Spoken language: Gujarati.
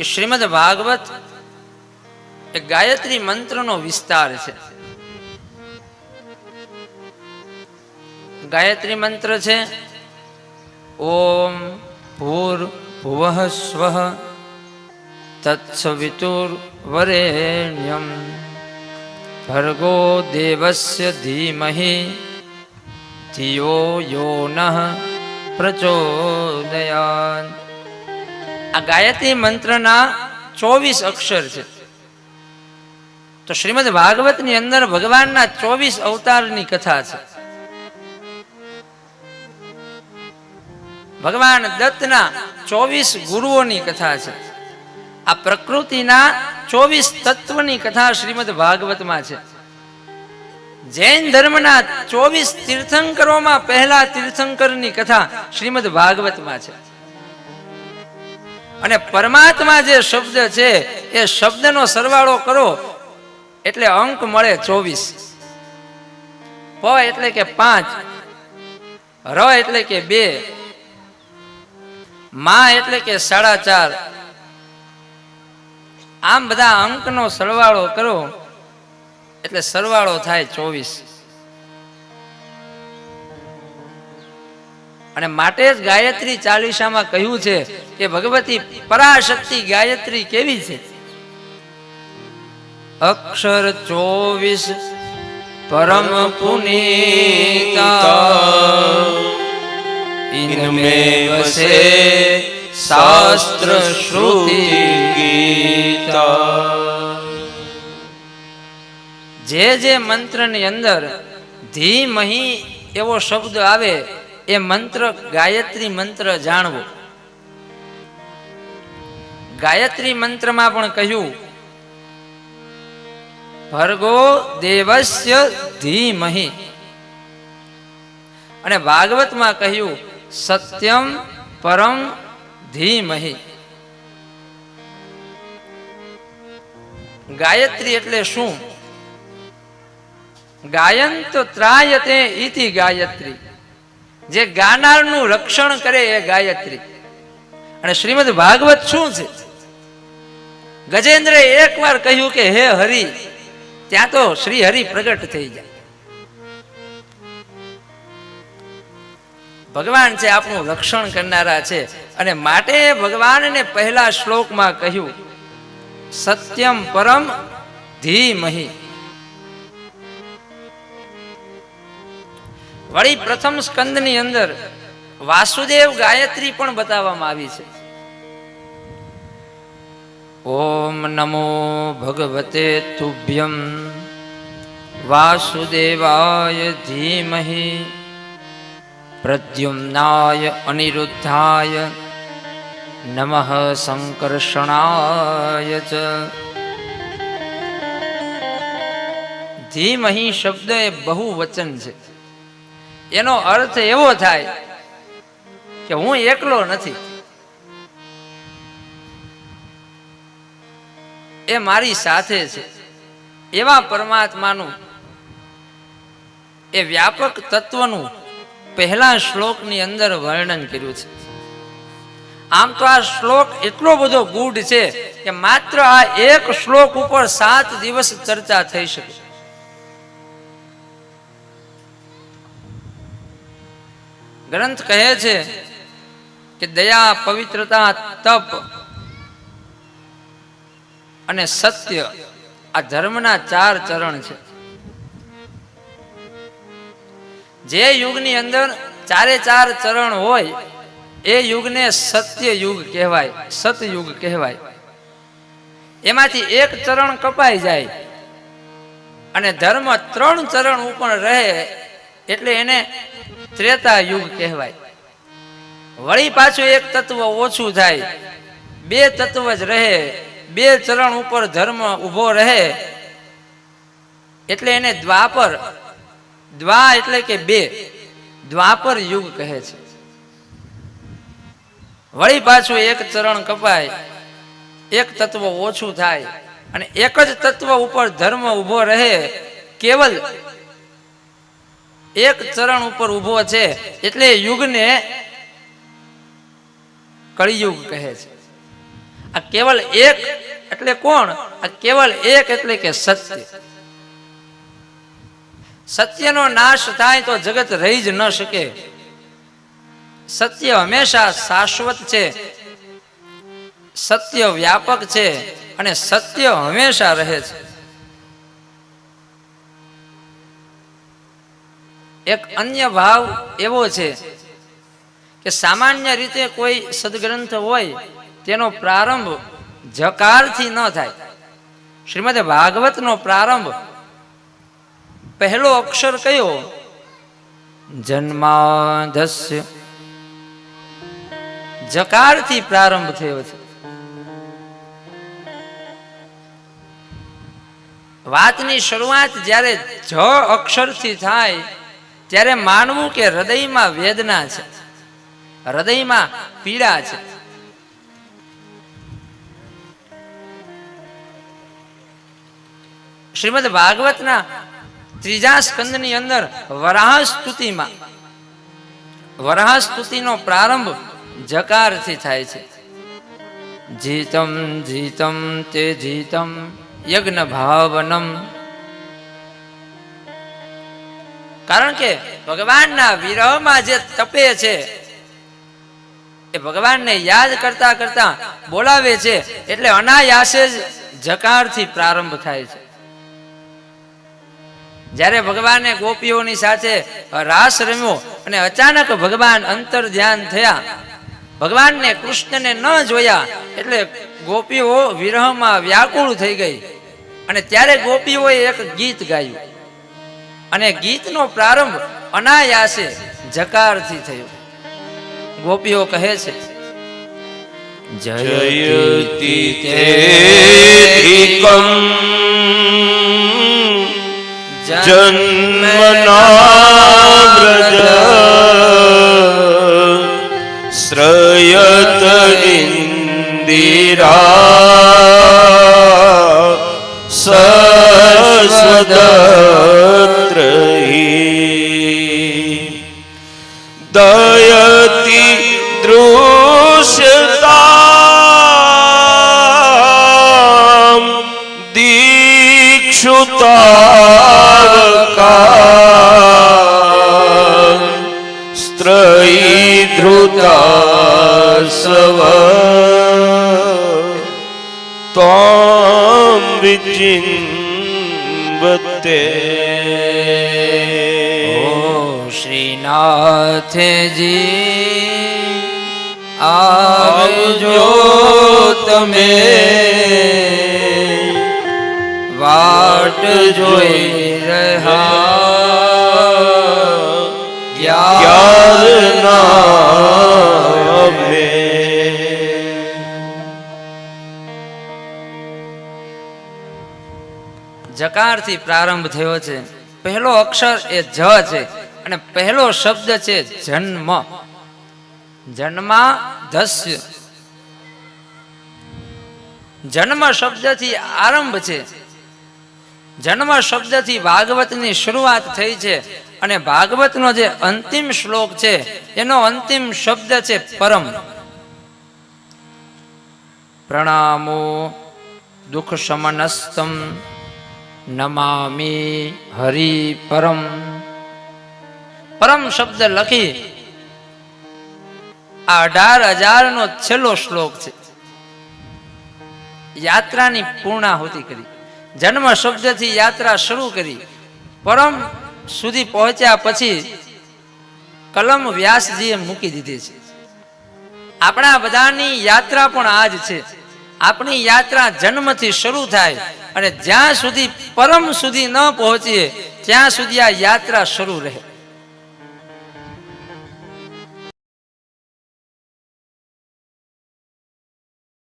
કે શ્રીમદ ભાગવત એ ગાયત્રી મંત્રનો વિસ્તાર છે. ગાયત્રી મંત્ર છે ઓમ ભૂર ભુવઃ સ્વઃ તત્સવિતુર્વરેણ્યમ ભર્ગો દેવસ્ય ધીમહિ ધિયો યો નઃ પ્રચોદયાત. આ ગાયત્રી મંત્રના 24 અક્ષર છે. તો શ્રીમદ ભાગવતની અંદર ભગવાનના 24 અવતારની કથા છે. ભગવાન દત્તના 24 ગુરુઓની કથા છે. આ પ્રકૃતિના 24 તત્વની કથા શ્રીમદ ભાગવતમાં છે. જૈન ધર્મના 24 તીર્થંકરોમાં પહેલા તીર્થંકરની કથા શ્રીમદ ભાગવતમાં છે. અને પરમાત્મા જે શબ્દ છે એ શબ્દનો સરવાળો કરો એટલે અંક મળે 24. પ એટલે કે 5, ર એટલે કે 2, મા એટલે કે 4.5. આમ બધા અંકનો સરવાળો કરો એટલે સરવાળો થાય 24. અને માટે જ ગાયત્રી ચાલીસામાં કહ્યું છે કે ભગવતી પરાશક્તિ ગાયત્રી કેવી છે? અક્ષર 24 પરમ પુનીતા ઇનમેં વસે શાસ્ત્ર શ્રુતિ ગીતા. જે મંત્રની અંદર ધીમહિ એવો શબ્દ આવે એ મંત્ર ગાયત્રી મંત્ર જાણવો. ગાયત્રી મંત્રમાં પણ કહ્યું ભર્ગો દેવસ્ય ધીમહિ, અને ભાગવતમાં કહ્યું સત્યમ પરમ ધીમહિ. ગાયત્રી એટલે શું? ગાયંત ત્રાયતે ઇતિ ગાયત્રી. જે ગાનારનું રક્ષણ કરે એ ગાયત્રી. અને શ્રીમદ ભાગવત શું છે? ગજેન્દ્રએ એકવાર કહ્યું કે હે હરિ, ત્યાં તો શ્રી હરિ પ્રગટ થઈ જાય. ભગવાન છે આપણું રક્ષણ કરનારા છે. અને માટે ભગવાનને પહેલા શ્લોકમાં કહ્યું સત્યમ પરમ ધીમહિ. વળી પ્રથમ સ્કંદની અંદર વાસુદેવ ગાયત્રી પણ બતાવવામાં આવી છે. ઓમ નમો ભગવતે તુભ્યમ વાસુદેવાય ધીમહિ પ્રદ્યુમ્નાય અનિરુદ્ધાય નમઃ સંકર્ષણાય ચ. ધીમહિ શબ્દ એ બહુવચન છે. એનો અર્થ એવો થાય કે હું એકલો નથી, એ મારી સાથે છે. એવા પરમાત્માનું એ વ્યાપક તત્વનું પહેલા શ્લોકની અંદર વર્ણન કર્યું છે. આમ તો આ શ્લોક એટલો બધો ગૂઢ છે કે માત્ર આ એક શ્લોક ઉપર 7 દિવસ ચર્ચા થઈ શકે. ગ્રંથ કહે છે કે દયા, પવિત્રતા, તપ અને સત્ય આ ધર્મના 4 ચરણ છે. જે યુગની અંદર 4 ચરણ હોય એ યુગને સત્ય યુગ કહેવાય, સતયુગ કહેવાય. એમાંથી એક ચરણ કપાઈ જાય અને ધર્મ 3 ચરણ ઉપર રહે એટલે એને ત્રેતા યુગ કહેવાય. વળી પાછું એક તત્વ ઓછું થાય, 2 તત્વ જ રહે, 2 ચરણ ઉપર ધર્મ ઉભો રહે એટલે એને દ્વાપર, દ્વા એટલે કે 2, દ્વાપર યુગ કહે છે. વળી પાછું એક ચરણ કપાય, એક તત્વ ઓછું થાય અને એક જ તત્વ ઉપર ધર્મ ઉભો રહે, કેવલ એક ચરણ ઉપર ઉભો છે એટલે યુગને કળિયુગ કહે છે. આ કેવલ એક એટલે કોણ? આ કેવલ એક એટલે કે સત્ય. સત્યનો નાશ થાય તો જગત રહી જ ન શકે. સત્ય હંમેશા શાશ્વત છે, સત્ય વ્યાપક છે અને સત્ય હંમેશા રહે છે. એક અન્ય ભાવ એવો છે કે સામાન્ય રીતે કોઈ સદગ્રંથ હોય તેનો પ્રારંભ જકારથી ન થાય. શ્રીમદ ભાગવતનો પ્રારંભ પહેલો અક્ષર કયો? જન્માદસ્ય. જકારથી પ્રારંભ થયો છે. વાતની શરૂઆત જ્યારે જ અક્ષરથી થાય ત્યારે માનવું કે હૃદયમાં વેદના છે, હૃદયમાં પીડા છે. શ્રીમદ ભાગવતના ત્રીજા સ્કંદની અંદર વરાહ સ્તુતિનો પ્રારંભ જકારથી થાય છે. જીતમ જીતમ તે જીતમ યજ્ઞ ભાવનમ. કારણ કે ભગવાનના વિરહમાં જે તપે છે એ ભગવાનને યાદ કરતા કરતા બોલાવે છે, એટલે અનાયાસે જ જકારથી પ્રારંભ થાય છે. જ્યારે ભગવાને ગોપીઓની સાથે રાસ રમ્યો અને અચાનક ભગવાન અંતર ધ્યાન થયા, ભગવાનને કૃષ્ણને ન જોયા એટલે ગોપીઓ વિરહમાં વ્યાકુળ થઈ ગઈ અને ત્યારે ગોપીઓએ એક ગીત ગાયું અને ગીતનો પ્રારંભ અનાયાસે જકારથી થયો. ગોપીઓ કહે છે, જયતિ તેધિકમ જન્મના વ્રજ શ્રયત ઇન્દિરા સસ્વદત્રહી દયતિ દૃશ્યતા દીક્ષુતાવકા સ્ત્રયી ધૃતા સવ ત્વામ વિચિન્વતે. શ્રીનાથજી આવજો તમે, વાટ જોઈ રહ્યા જ્ઞાનના બે. જકારથી પ્રારંભ થયો છે. પહેલો અક્ષર એ જ છે અને પહેલો શબ્દ છે જન્મ. જન્માદસ્ય. જન્મ શબ્દથી આરંભ છે. જન્મ શબ્દથી ભાગવતની શરૂઆત થઈ છે અને ભાગવતનો જે અંતિમ શ્લોક છે એનો અંતિમ શબ્દ છે પરમ. પ્રણામો દુઃખ શમનસ્તમ નમામિ હરિ પરમ. પરમ શબ્દ લખી આ 18,000 નો છેલ્લો શ્લોક છે. યાત્રાની પૂર્ણાહુતિ કરી. જન્મ શબ્દથી યાત્રા શરૂ કરી, પરમ સુધી પહોંચ્યા પછી કલમ વ્યાસજીએ મૂકી દીધી છે. આપણા બધાની યાત્રા પણ આ જ છે. આપણી યાત્રા જન્મથી શરૂ થાય અને જ્યાં સુધી પરમ સુધી ન પહોંચીએ ત્યાં સુધી આ યાત્રા શરૂ રહે.